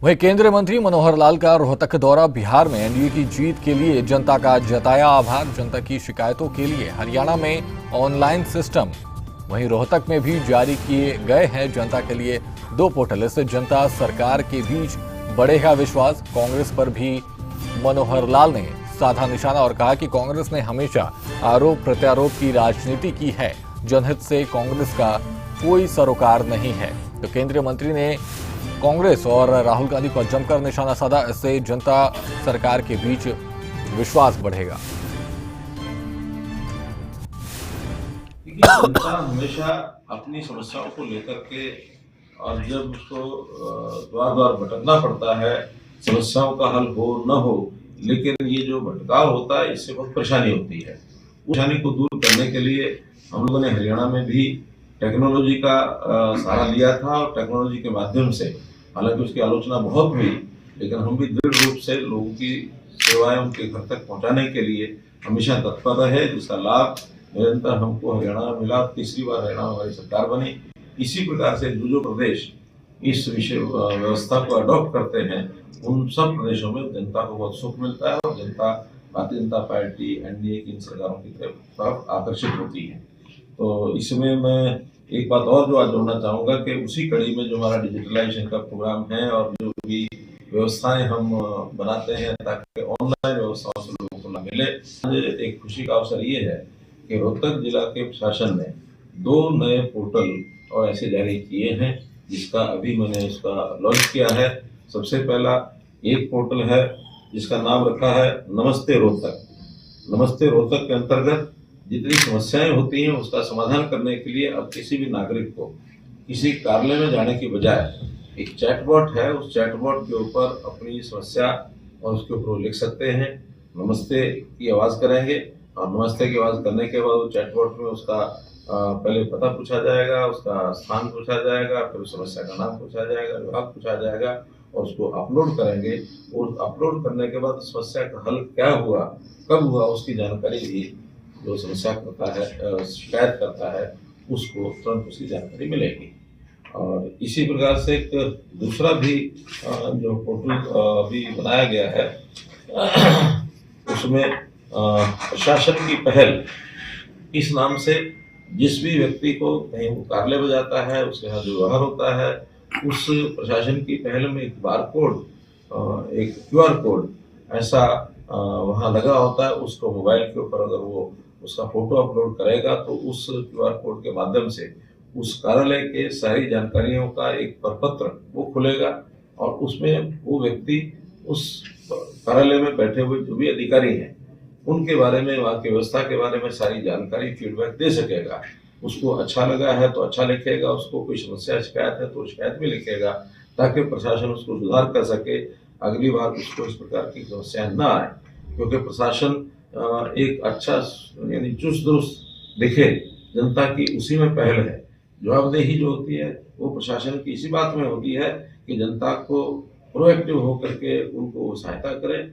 वहीं केंद्रीय मंत्री मनोहर लाल का रोहतक दौरा। बिहार में एनडीए की जीत के लिए जनता का जताया आभार। जनता की शिकायतों के लिए हरियाणा में ऑनलाइन सिस्टम, वहीं रोहतक में भी जारी किए गए हैं जनता के लिए 2 पोर्टल। इससे जनता सरकार के बीच बढ़ेगा विश्वास। कांग्रेस पर भी मनोहर लाल ने साधा निशाना और कहा कि कांग्रेस ने हमेशा आरोप प्रत्यारोप की राजनीति की है, जनहित से कांग्रेस का कोई सरोकार नहीं है। तो केंद्रीय मंत्री ने कांग्रेस और राहुल गांधी पर जमकर निशाना साधा। इससे जनता सरकार के बीच विश्वास बढ़ेगा। जनता हमेशा अपनी समस्याओं को लेकर के, और जब उसको द्वार द्वार भटकना पड़ता है, समस्याओं का हल हो न हो, लेकिन ये जो भटकाव होता है इससे बहुत परेशानी होती है। उस परेशानी को दूर करने के लिए हम लोगों ने हरियाणा में भी टेक्नोलॉजी का सहारा लिया था, और टेक्नोलॉजी के माध्यम से, हालांकि उसकी आलोचना बहुत हुई, लेकिन हम भी दृढ़ रूप से लोगों की सेवाएं उनके घर तक पहुंचाने के लिए हमेशा तत्पर रहे, जिसका लाभ निरंतर हमको हरियाणा में मिला। तीसरी बार हरियाणा में हमारी सरकार बनी। इसी प्रकार से जो प्रदेश इस विषय व्यवस्था को अडॉप्ट करते हैं, उन सब प्रदेशों में जनता को बहुत सुख मिलता है, और जनता भारतीय जनता पार्टी एनडीए की इन सरकारों की तरफ आकर्षित होती है। तो इसमें मैं एक बात और जो आज जोड़ना चाहूँगा कि उसी कड़ी में जो हमारा डिजिटलाइजेशन का प्रोग्राम है, और जो भी व्यवस्थाएं हम बनाते हैं ताकि ऑनलाइन व्यवस्थाओं से लोगों को लाभ मिले। आज एक खुशी का अवसर ये है कि रोहतक जिला के प्रशासन ने 2 नए पोर्टल और ऐसे जारी किए हैं, जिसका अभी मैंने इसका लॉन्च किया है। सबसे पहला एक पोर्टल है जिसका नाम रखा है नमस्ते रोहतक। नमस्ते रोहतक के अंतर्गत जितनी समस्याएं होती हैं उसका समाधान करने के लिए अब किसी भी नागरिक को किसी कार्यालय में जाने की बजाय एक चैटबॉट है, उस चैटबॉट के ऊपर अपनी समस्या और उसके ऊपर वो लिख सकते हैं। नमस्ते की आवाज़ करेंगे, और नमस्ते की आवाज़ करने के बाद वो चैटबॉट में उसका पहले पता पूछा जाएगा, उसका स्थान पूछा जाएगा, फिर उस समस्या का नाम पूछा जाएगा, विभाग पूछा जाएगा, और उसको अपलोड करेंगे। और अपलोड करने के बाद समस्या का हल क्या हुआ, कब हुआ, उसकी जानकारी भी जो समस्या करता है, शिकायत करता है, उसको तुरंत उसकी जानकारी मिलेगी। और इसी प्रकार से एक दूसरा भी जो पोर्टल अभी बनाया गया है, उसमें प्रशासन की पहल इस नाम से जिस भी व्यक्ति को कहीं वो कार्यालय में जाता है, उसके साथ जो व्यवहार होता है, उस प्रशासन की पहल में एक बारकोड, एक क्यूआर कोड ऐसा वहाँ लगा होता है। उसको मोबाइल के ऊपर अगर वो उसका फोटो अपलोड करेगा तो उस क्यूआर कोड के माध्यम से उस कार्यालय के सारी जानकारियों का एक प्रपत्र वो खुलेगा, और उसमें वो व्यक्ति उस कार्यालय में बैठे हुए जो भी अधिकारी हैं उनके बारे में, वहाँ की व्यवस्था के बारे में सारी जानकारी, फीडबैक दे सकेगा। उसको अच्छा लगा है तो अच्छा लिखेगा, उसको कोई समस्या शिकायत है तो शिकायत भी लिखेगा, ताकि प्रशासन उसको सुधार कर सके, अगली बार उसको इस प्रकार की समस्या न आए। क्योंकि प्रशासन एक अच्छा यानी चुस्त दुरुस्त दिखे जनता की, उसी में पहल है। जवाबदेही जो होती है वो प्रशासन की इसी बात में होती है कि जनता को प्रोएक्टिव होकर के उनको सहायता करें।